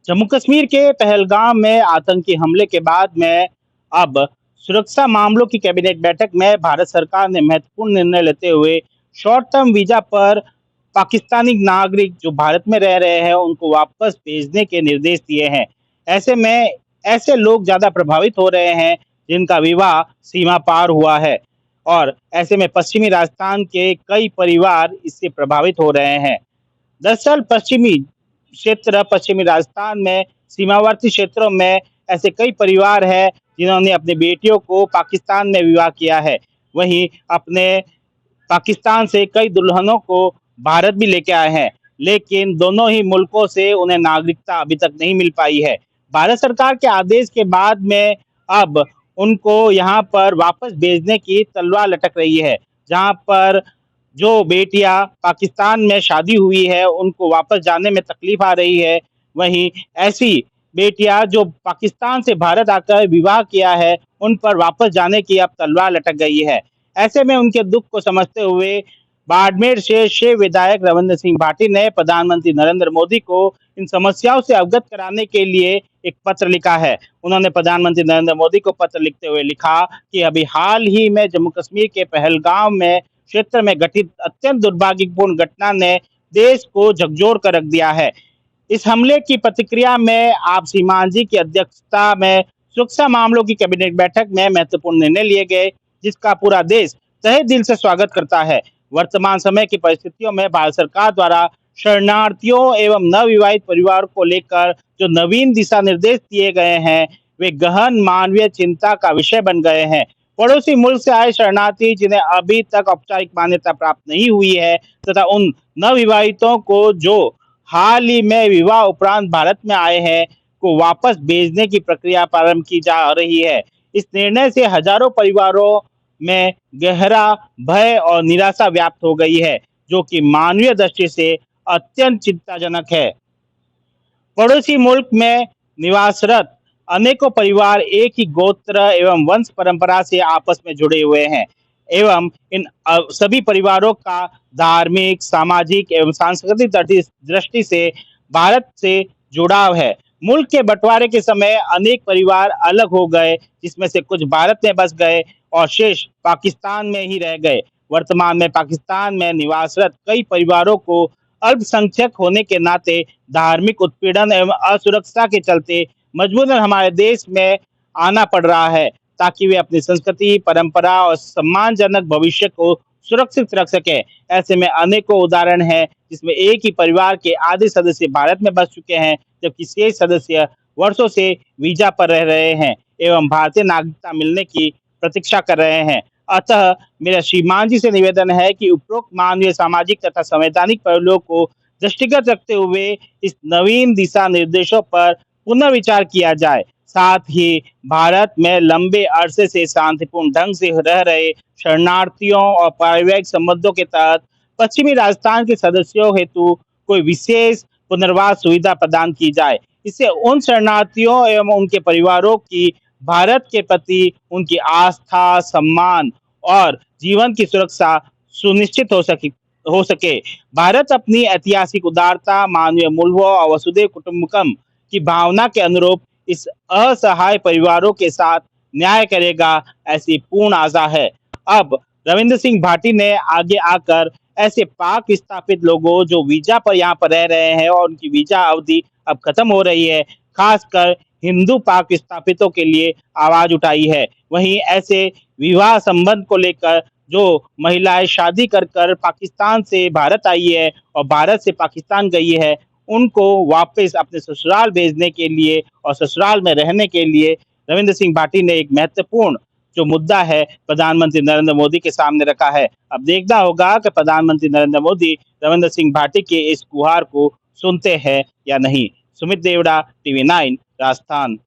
जम्मू कश्मीर के पहलगाम में आतंकी हमले के बाद में अब सुरक्षा मामलों की कैबिनेट बैठक में भारत सरकार ने महत्वपूर्ण निर्णय लेते हुए शॉर्ट टर्म वीजा पर पाकिस्तानी नागरिक जो भारत में रह रहे हैं उनको वापस भेजने के निर्देश दिए हैं। ऐसे में ऐसे लोग ज्यादा प्रभावित हो रहे हैं जिनका विवाह सीमा पार हुआ है और ऐसे में पश्चिमी राजस्थान के कई परिवार इससे प्रभावित हो रहे हैं। दरअसल पश्चिमी राजस्थान में सीमावर्ती क्षेत्रों में ऐसे कई परिवार हैं जिन्होंने अपनी बेटियों को पाकिस्तान में विवाह किया है। वहीं अपने पाकिस्तान से कई दुल्हनों को भारत भी लेके आए हैं, लेकिन दोनों ही मुल्कों से उन्हें नागरिकता अभी तक नहीं मिल पाई है। भारत सरकार के आदेश के बाद में अब उनको यहाँ पर वापस भेजने की तलवार लटक रही है, जहाँ पर जो बेटियां पाकिस्तान में शादी हुई है उनको वापस जाने में तकलीफ आ रही है। वहीं ऐसी बेटियां जो पाकिस्तान से भारत आकर विवाह किया है उन पर वापस जाने की अब तलवार लटक गई है। ऐसे में उनके दुख को समझते हुए बाड़मेर से शिव विधायक रविंद्र सिंह भाटी ने प्रधानमंत्री नरेंद्र मोदी को इन समस्याओं से अवगत कराने के लिए एक पत्र लिखा है। उन्होंने प्रधानमंत्री नरेंद्र मोदी को पत्र लिखते हुए लिखा कि अभी हाल ही में जम्मू कश्मीर के पहलगाम में क्षेत्र में घटित अत्यंत दुर्भाग्यपूर्ण घटना ने देश को झकझोर कर रख दिया है। इस हमले की प्रतिक्रिया में आप सीमान जी की अध्यक्षता में सुरक्षा मामलों की कैबिनेट बैठक में महत्वपूर्ण निर्णय लिए गए, जिसका पूरा देश तहे दिल से स्वागत करता है। वर्तमान समय की परिस्थितियों में भारत सरकार द्वारा शरणार्थियों एवं नवविवाहित परिवार को लेकर जो नवीन दिशा निर्देश दिए गए हैं वे गहन मानवीय चिंता का विषय बन गए हैं। पड़ोसी मुल्क से आए शरणार्थी जिन्हें अभी तक औपचारिक मान्यता प्राप्त नहीं हुई है तथा उन नवविवाहितों को जो हाल ही में विवाह उपरांत भारत में आए हैं को वापस भेजने की प्रक्रिया प्रारंभ की जा रही है। इस निर्णय से हजारों परिवारों में गहरा भय और निराशा व्याप्त हो गई है, जो कि मानवीय दृष्टि से अत्यंत चिंताजनक है। पड़ोसी मुल्क में निवासरत अनेकों परिवार एक ही गोत्र एवं वंश परंपरा से आपस में जुड़े हुए हैं एवं इन सभी परिवारों का धार्मिक, सामाजिक एवं सांस्कृतिक दृष्टि से भारत से जुड़ाव है। मुल्क के बंटवारे के समय अनेक परिवार अलग हो गए, जिसमें से कुछ भारत में बस गए और शेष पाकिस्तान में ही रह गए। वर्तमान में पाकिस्तान में निवासरत कई परिवारों को अल्पसंख्यक होने के नाते धार्मिक उत्पीड़न एवं असुरक्षा के चलते मजबूरन हमारे देश में आना पड़ रहा है, ताकि वे अपनी संस्कृति, परंपरा और सम्मानजनक भविष्य को सुरक्षित रख सके। ऐसे में अनेकों उदाहरण हैं जिसमें एक ही परिवार के आधे सदस्य भारत में बस चुके हैं, जबकि शेष सदस्य वर्षों से वीजा पर रह रहे हैं एवं भारतीय नागरिकता मिलने की प्रतीक्षा कर रहे हैं। अतः मेरा श्रीमान जी से निवेदन है कि उपरोक्त मानवीय, सामाजिक तथा संवैधानिक पहलुओं को दृष्टिगत रखते हुए इस नवीन दिशा निर्देशों पर पुनः विचार किया जाए। साथ ही भारत में लंबे अरसे से शांतिपूर्ण ढंग से रह रहे शरणार्थियों और पारिवारिक संबंधों के तहत पश्चिमी राजस्थान के सदस्यों हेतु कोई विशेष पुनर्वास सुविधा प्रदान की जाए। इससे उन शरणार्थियों एवं उनके परिवारों की भारत के प्रति उनकी आस्था, सम्मान और जीवन की सुरक्षा सुनिश्चित हो सके। भारत अपनी ऐतिहासिक उदारता, मानवीय मूल्यों और वसुधैव कुटुंबकम की भावना के अनुरूप इस असहाय परिवारों के साथ न्याय करेगा, ऐसी पूर्ण आशा है। अब रविंद्र सिंह भाटी ने आगे आकर ऐसे पाक विस्थापित लोगों जो वीजा पर यहाँ पर रह रहे हैं और उनकी वीजा अवधि अब खत्म हो रही है, खासकर हिंदू पाक विस्थापितों के लिए आवाज उठाई है। वहीं ऐसे विवाह संबंध को लेकर जो महिलाएं शादी कर कर पाकिस्तान से भारत आई है और भारत से पाकिस्तान गई है, उनको वापस अपने ससुराल भेजने के लिए और ससुराल में रहने के लिए रविंद्र सिंह भाटी ने एक महत्वपूर्ण जो मुद्दा है प्रधानमंत्री नरेंद्र मोदी के सामने रखा है। अब देखना होगा कि प्रधानमंत्री नरेंद्र मोदी रविंद्र सिंह भाटी के इस गुहार को सुनते हैं या नहीं। सुमित देवड़ा, टीवी 9, राजस्थान।